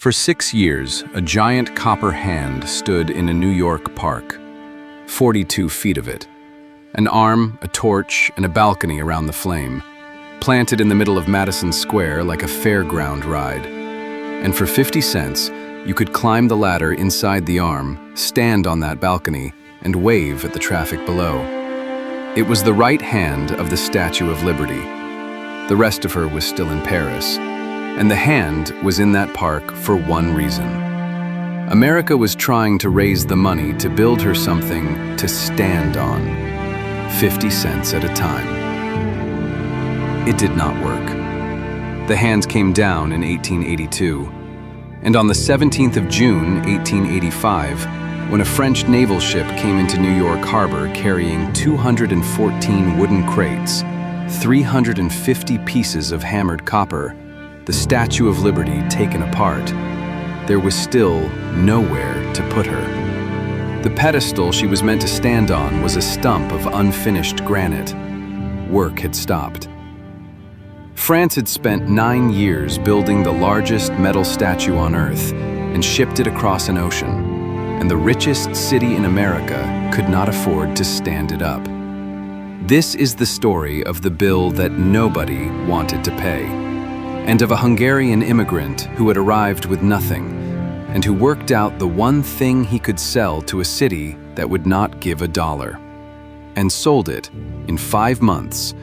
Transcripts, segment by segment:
For 6 years, a giant copper hand stood in a New York park, 42 feet of it. An arm, a torch, and a balcony around the flame, planted in the middle of Madison Square like a fairground ride. And for 50 cents, you could climb the ladder inside the arm, stand on that balcony, and wave at the traffic below. It was the right hand of the Statue of Liberty. The rest of her was still in Paris. And the hand was in that park for one reason. America was trying to raise the money to build her something to stand on, 50 cents at a time. It did not work. The hand came down in 1882, and on the 17th of June, 1885, when a French naval ship came into New York Harbor carrying 214 wooden crates, 350 pieces of hammered copper, the Statue of Liberty taken apart, there was still nowhere to put her. The pedestal she was meant to stand on was a stump of unfinished granite. Work had stopped. France had spent 9 years building the largest metal statue on Earth and shipped it across an ocean, and the richest city in America could not afford to stand it up. This is the story of the bill that nobody wanted to pay, and of a Hungarian immigrant who had arrived with nothing and who worked out the one thing he could sell to a city that would not give a dollar, and sold it in 5 months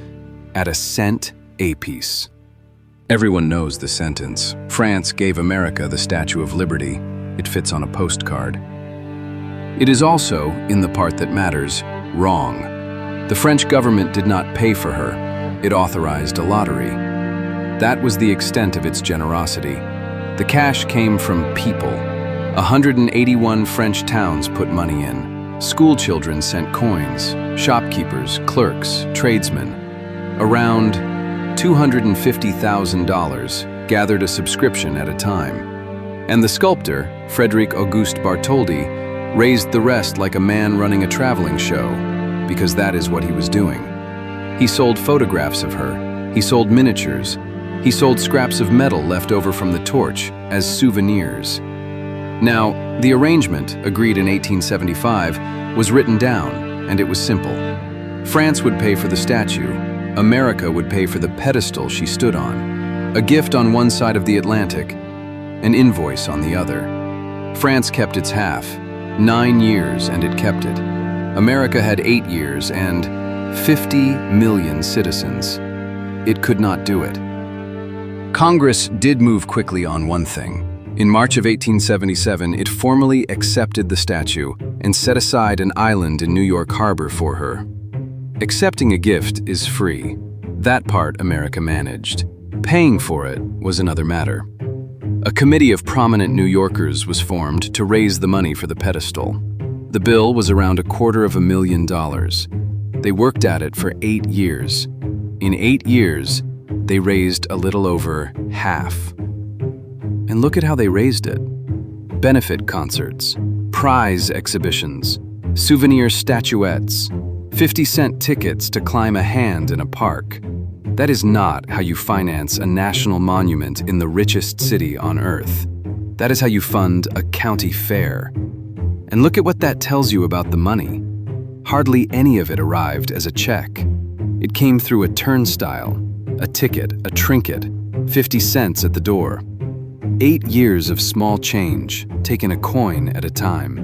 at a cent a piece. Everyone knows the sentence. France gave America the Statue of Liberty. It fits on a postcard. It is also, in the part that matters, wrong. The French government did not pay for her. It authorized a lottery. That was the extent of its generosity. The cash came from people. 181 French towns put money in. School children sent coins. Shopkeepers, clerks, tradesmen. Around $250,000 gathered a subscription at a time. And the sculptor, Frédéric Auguste Bartholdi, raised the rest like a man running a traveling show, because that is what he was doing. He sold photographs of her. He sold miniatures. He sold scraps of metal left over from the torch as souvenirs. Now, the arrangement, agreed in 1875, was written down, and it was simple. France would pay for the statue. America would pay for the pedestal she stood on. A gift on one side of the Atlantic, an invoice on the other. France kept its half, 9 years, and it kept it. America had 8 years and 50 million citizens. It could not do it. Congress did move quickly on one thing. In March of 1877, it formally accepted the statue and set aside an island in New York Harbor for her. Accepting a gift is free. That part America managed. Paying for it was another matter. A committee of prominent New Yorkers was formed to raise the money for the pedestal. The bill was around $250,000. They worked at it for 8 years. In 8 years, they raised a little over half. And look at how they raised it. Benefit concerts, prize exhibitions, souvenir statuettes, 50-cent tickets to climb a hand in a park. That is not how you finance a national monument in the richest city on Earth. That is how you fund a county fair. And look at what that tells you about the money. Hardly any of it arrived as a check. It came through a turnstile, a ticket, a trinket, 50 cents at the door. 8 years of small change, taken a coin at a time.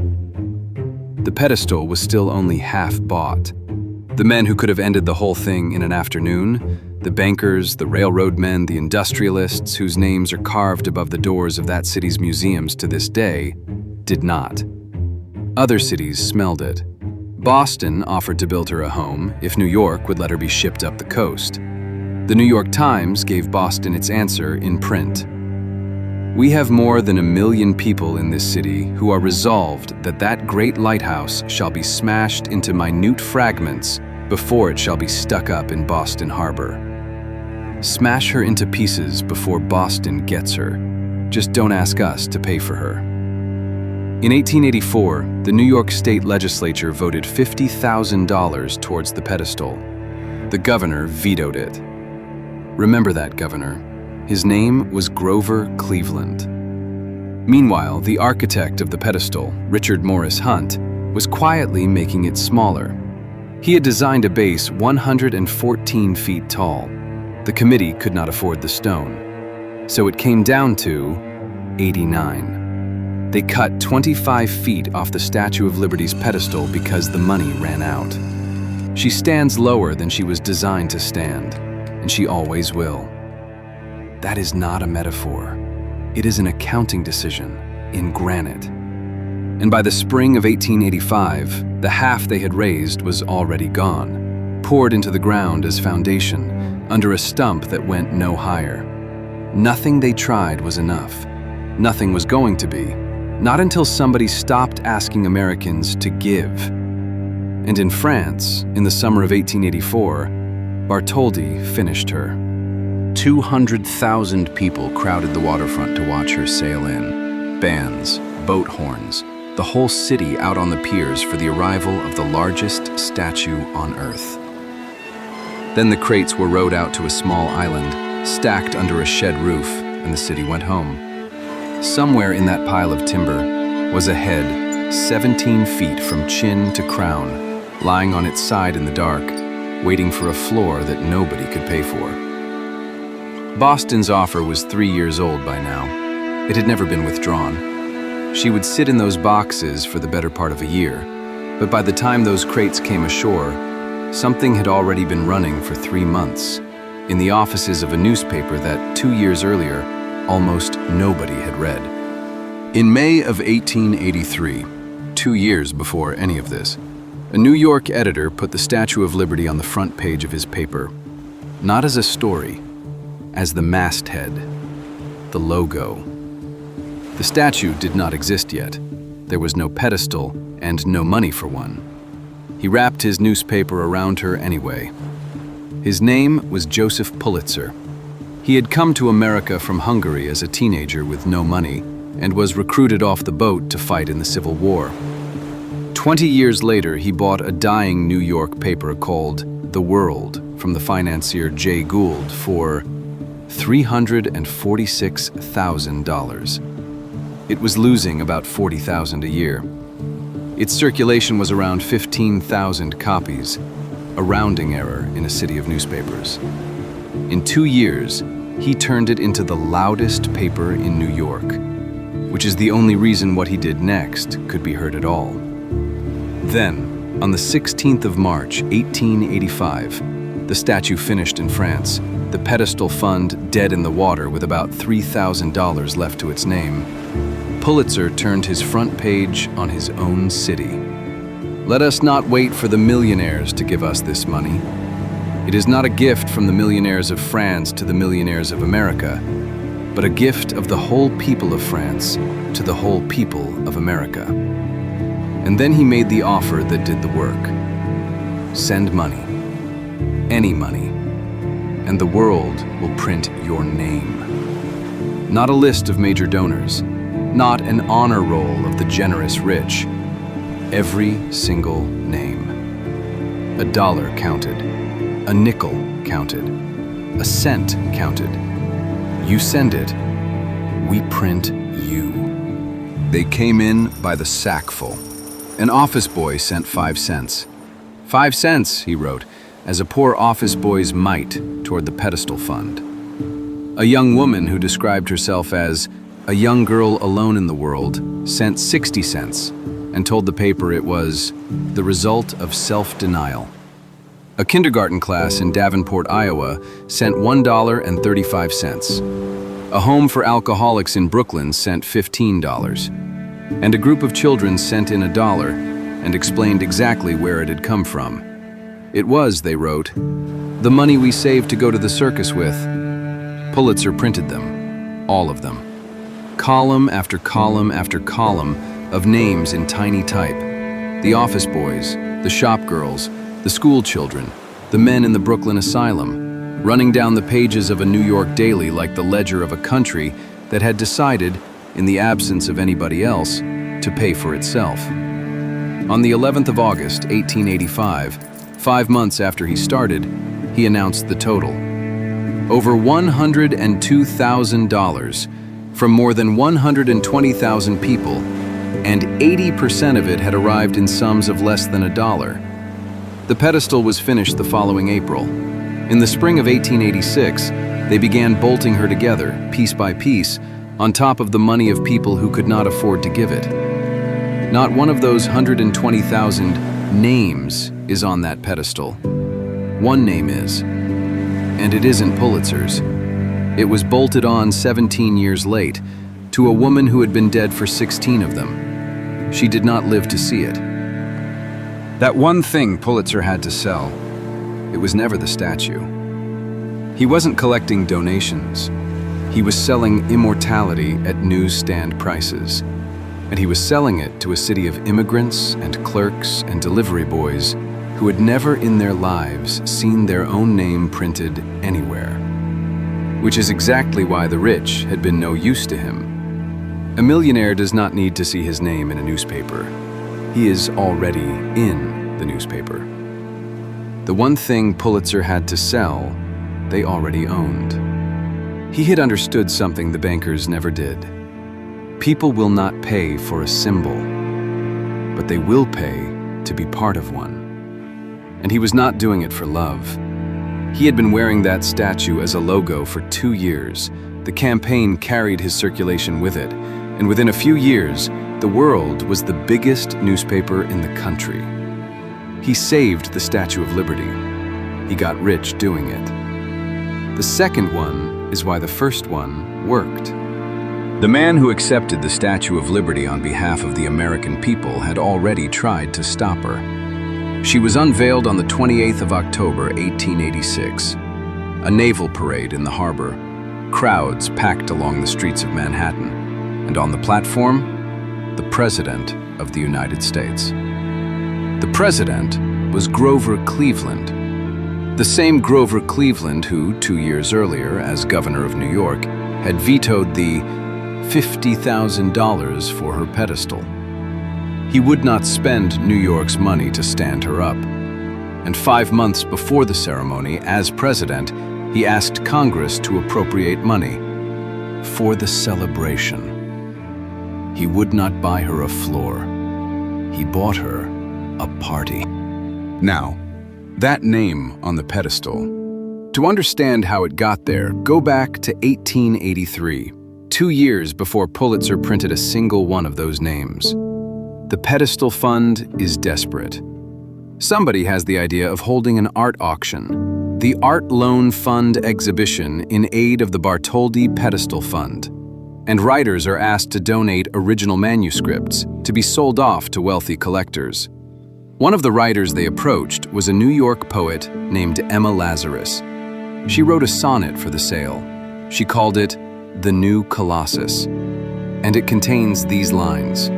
The pedestal was still only half bought. The men who could have ended the whole thing in an afternoon, the bankers, the railroad men, the industrialists whose names are carved above the doors of that city's museums to this day, did not. Other cities smelled it. Boston offered to build her a home if New York would let her be shipped up the coast. The New York Times gave Boston its answer in print. We have more than 1 million people in this city who are resolved that that great lighthouse shall be smashed into minute fragments before it shall be stuck up in Boston Harbor. Smash her into pieces before Boston gets her. Just don't ask us to pay for her. In 1884, the New York State Legislature voted $50,000 towards the pedestal. The governor vetoed it. Remember that governor. His name was Grover Cleveland. Meanwhile, the architect of the pedestal, Richard Morris Hunt, was quietly making it smaller. He had designed a base 114 feet tall. The committee could not afford the stone, so it came down to 89. They cut 25 feet off the Statue of Liberty's pedestal because the money ran out. She stands lower than she was designed to stand, and she always will. That is not a metaphor. It is an accounting decision in granite. And by the spring of 1885, the half they had raised was already gone, poured into the ground as foundation, under a stump that went no higher. Nothing they tried was enough. Nothing was going to be, not until somebody stopped asking Americans to give. And in France, in the summer of 1884, Bartholdi finished her. 200,000 people crowded the waterfront to watch her sail in. Bands, boat horns, the whole city out on the piers for the arrival of the largest statue on Earth. Then the crates were rowed out to a small island, stacked under a shed roof, and the city went home. Somewhere in that pile of timber was a head 17 feet from chin to crown, lying on its side in the dark, waiting for a floor that nobody could pay for. Boston's offer was 3 years old by now. It had never been withdrawn. She would sit in those boxes for the better part of a year, but by the time those crates came ashore, something had already been running for 3 months, in the offices of a newspaper that 2 years earlier, almost nobody had read. In May of 1883, 2 years before any of this, a New York editor put the Statue of Liberty on the front page of his paper, not as a story, as the masthead, the logo. The statue did not exist yet. There was no pedestal and no money for one. He wrapped his newspaper around her anyway. His name was Joseph Pulitzer. He had come to America from Hungary as a teenager with no money and was recruited off the boat to fight in the Civil War. 20 years later, he bought a dying New York paper called The World from the financier Jay Gould for $346,000. It was losing about $40,000 a year. Its circulation was around 15,000 copies, a rounding error in a city of newspapers. In 2 years, he turned it into the loudest paper in New York, which is the only reason what he did next could be heard at all. Then, on the 16th of March, 1885, the statue finished in France, the pedestal fund dead in the water with about $3,000 left to its name. Pulitzer turned his front page on his own city. Let us not wait for the millionaires to give us this money. It is not a gift from the millionaires of France to the millionaires of America, but a gift of the whole people of France to the whole people of America. And then he made the offer that did the work. Send money, any money, and the world will print your name. Not a list of major donors, not an honor roll of the generous rich. Every single name. A dollar counted, a nickel counted, a cent counted. You send it, we print you. They came in by the sackful. An office boy sent 5 cents. 5 cents, he wrote, as a poor office boy's mite toward the pedestal fund. A young woman who described herself as a young girl alone in the world sent 60 cents and told the paper it was the result of self-denial. A kindergarten class in Davenport, Iowa sent $1.35. A home for alcoholics in Brooklyn sent $15. And a group of children sent in $1 and explained exactly where it had come from. It was, they wrote, the money we saved to go to the circus with. Pulitzer printed them, all of them. Column after column after column of names in tiny type. The office boys, the shop girls, the school children, the men in the Brooklyn asylum, running down the pages of a New York daily like the ledger of a country that had decided, in the absence of anybody else, to pay for itself. On the 11th of August, 1885, 5 months after he started, he announced the total. Over $102,000 from more than 120,000 people, and 80% of it had arrived in sums of less than $1. The pedestal was finished the following April. In the spring of 1886, they began bolting her together, piece by piece, on top of the money of people who could not afford to give it. Not one of those 120,000 names is on that pedestal. One name is, and it isn't Pulitzer's. It was bolted on 17 years late to a woman who had been dead for 16 of them. She did not live to see it. That one thing Pulitzer had to sell, it was never the statue. He wasn't collecting donations. He was selling immortality at newsstand prices. And he was selling it to a city of immigrants and clerks and delivery boys who had never in their lives seen their own name printed anywhere. Which is exactly why the rich had been no use to him. A millionaire does not need to see his name in a newspaper. He is already in the newspaper. The one thing Pulitzer had to sell, they already owned. He had understood something the bankers never did. People will not pay for a symbol, but they will pay to be part of one. And he was not doing it for love. He had been wearing that statue as a logo for 2 years. The campaign carried his circulation with it, and within a few years, the World was the biggest newspaper in the country. He saved the Statue of Liberty. He got rich doing it. The second one is why the first one worked. The man who accepted the Statue of Liberty on behalf of the American people had already tried to stop her. She was unveiled on the 28th of October, 1886. A naval parade in the harbor, crowds packed along the streets of Manhattan, and on the platform, the President of the United States. The President was Grover Cleveland, the same Grover Cleveland who, 2 years earlier, as governor of New York, had vetoed the $50,000 for her pedestal. He would not spend New York's money to stand her up. And 5 months before the ceremony, as president, he asked Congress to appropriate money for the celebration. He would not buy her a floor. He bought her a party. Now, that name on the pedestal, to understand how it got there, go back to 1883, 2 years before Pulitzer printed a single one of those names. The pedestal fund is desperate. Somebody has the idea of holding an art auction, the Art Loan Fund exhibition in aid of the Bartholdi Pedestal Fund. And writers are asked to donate original manuscripts to be sold off to wealthy collectors. One of the writers they approached was a New York poet named Emma Lazarus. She wrote a sonnet for the sale. She called it The New Colossus, and it contains these lines.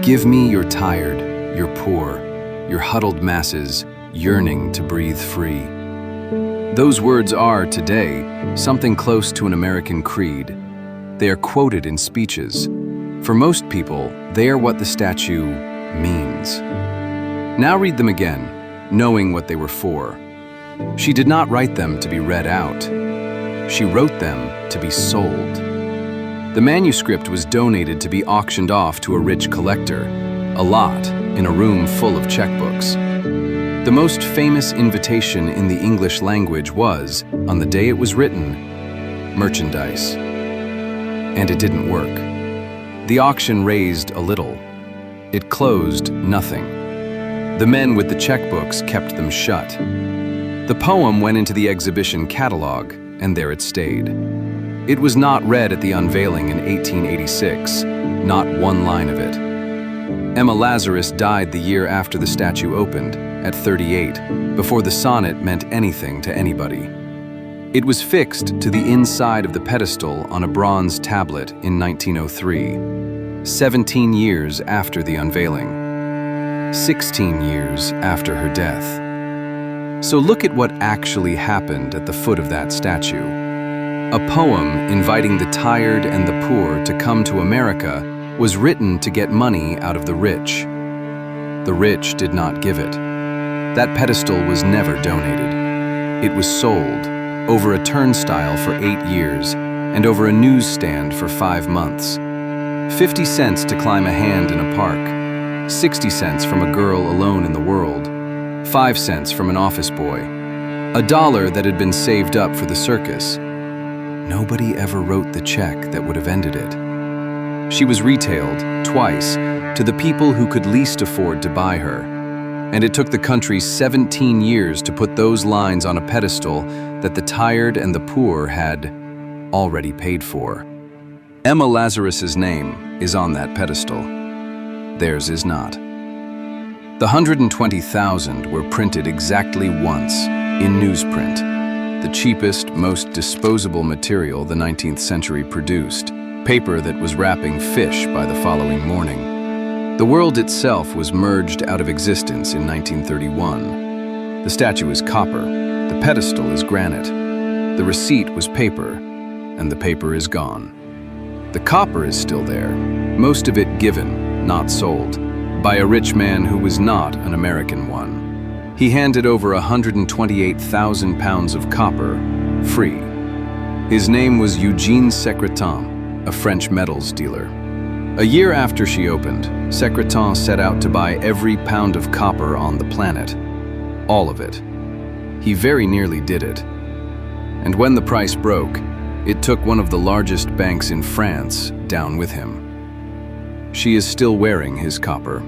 Give me your tired, your poor, your huddled masses yearning to breathe free. Those words are, today, something close to an American creed. They are quoted in speeches. For most people, they are what the statue means. Now read them again, knowing what they were for. She did not write them to be read out. She wrote them to be sold. The manuscript was donated to be auctioned off to a rich collector, a lot in a room full of checkbooks. The most famous invitation in the English language was, on the day it was written, merchandise. And it didn't work. The auction raised a little. It closed nothing. The men with the checkbooks kept them shut. The poem went into the exhibition catalog, and there it stayed. It was not read at the unveiling in 1886, not one line of it. Emma Lazarus died the year after the statue opened, at 38, before the sonnet meant anything to anybody. It was fixed to the inside of the pedestal on a bronze tablet in 1903, 17 years after the unveiling, 16 years after her death. So look at what actually happened at the foot of that statue. A poem inviting the tired and the poor to come to America was written to get money out of the rich. The rich did not give it. That pedestal was never donated. It was sold over a turnstile for 8 years and over a newsstand for 5 months. 50 cents to climb a hand in a park, 60 cents from a girl alone in the world, 5 cents from an office boy, $1 that had been saved up for the circus. Nobody ever wrote the check that would have ended it. She was retailed, twice, to the people who could least afford to buy her. And it took the country 17 years to put those lines on a pedestal that the tired and the poor had already paid for. Emma Lazarus's name is on that pedestal. Theirs is not. The 120,000 were printed exactly once, in newsprint, the cheapest, most disposable material the 19th century produced, paper that was wrapping fish by the following morning. The world itself was merged out of existence in 1931. The statue is copper, the pedestal is granite, the receipt was paper, and the paper is gone. The copper is still there, most of it given, not sold, by a rich man who was not an American one. He handed over 128,000 pounds of copper, free. His name was Eugène Secretan, a French metals dealer. A year after she opened, Secretan set out to buy every pound of copper on the planet. All of it. He very nearly did it. And when the price broke, it took one of the largest banks in France down with him. She is still wearing his copper.